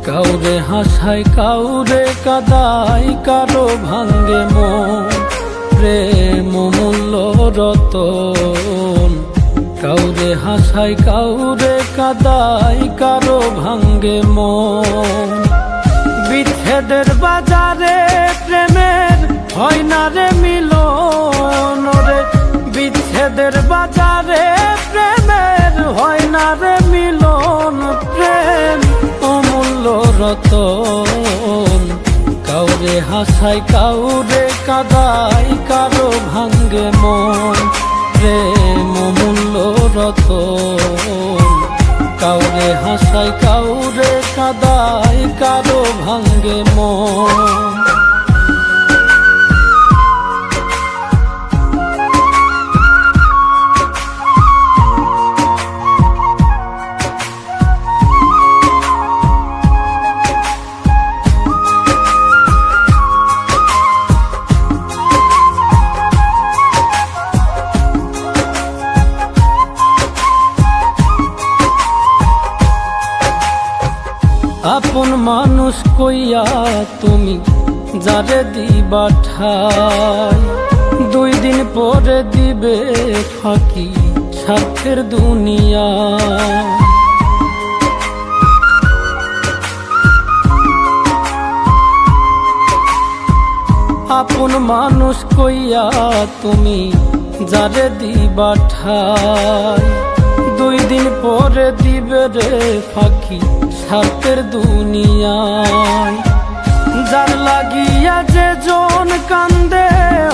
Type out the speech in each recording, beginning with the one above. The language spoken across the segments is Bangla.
কাউরে হাসায় কাউরে কাদায়, কারো ভাঙ্গে মন। প্রেম মূল্য রতন, কাউরে হাসায় কাউরে কাদায়, কারো ভাঙ্গে মন। বিচ্ছেদের বাজারে প্রেমের হয় না রে মিলন রে, বিচ্ছেদের বাজারে প্রেমের হয় না রে মিলন। প্রেম অমূল্য রতন, কাউরে হাসায় কাউরে কাদায়, কারো ভাঙ্গে মন। প্রেম অমূল্য রতন, কাউরে হাসায় কাউরে কাদায়, কারো ভাঙ্গে মন। আপন মানুষ কইয়া তুমি যারে দিবা ঠাই, 2 দিন পরে দিবে ফাঁকি স্বার্থের দুনিয়া। আপন মানুষ কইয়া তুমি যারে দিবা ঠাই, 2 দিন পরে দিবে রে ফাঁকি স্বার্থের দুনিয়ায়। যার লাগিয়া যে জন কান্দে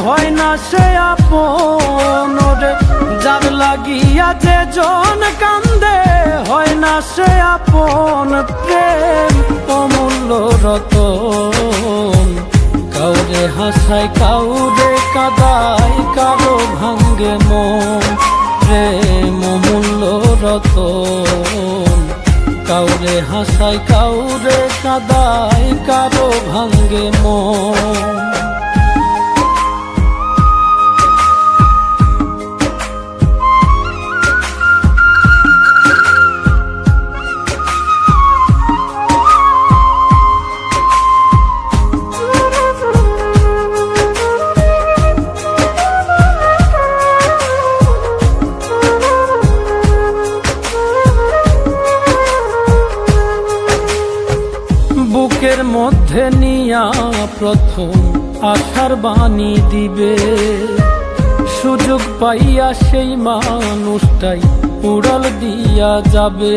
হয় না সে আপন রে, যার লাগিয়া যে জন কান্দে হয় না সে আপন। প্রেম অমূল্য রতন, কাউরে হাসায় কাউরে কাদায়, কারো ভাঙ্গে মন। প্রেম অমূল্য রতন, কাউরে হাসায় কাউরে কাদায়, কারো ভাঙ্গে মন। বুকের মধ্যে নিয়া প্রথম আশার বাণী দিবে, সুযোগ পাইয়া সেই মানুষটাই উড়াল দিয়া যাবে।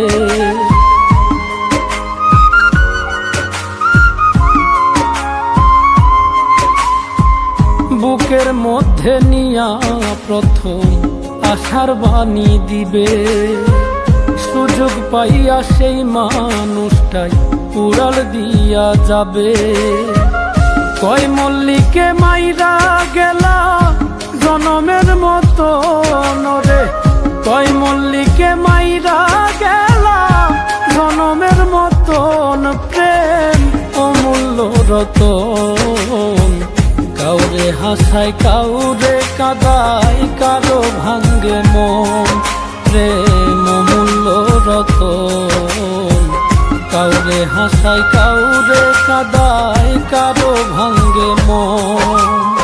বুকের মধ্যে নিয়া প্রথম আশার বাণী দিবে, সুযোগ পাইয়া সেই মানুষটাই উড়াল দিয়া যাবে। কয় মল্লিকে মাইরা গেলা জনমের মতো রে, কয় মল্লিকে মাইরা গেলা জনমের মতন। প্রেম অমূল্য রতন, কাউরে হাসায় কাউরে কাদায়, কারো ভাঙ্গে মন। প্রেম অমূল্য রতন, কাউরে হাসায় কাউরে কাদায়, কারো ভাঙ্গে মন।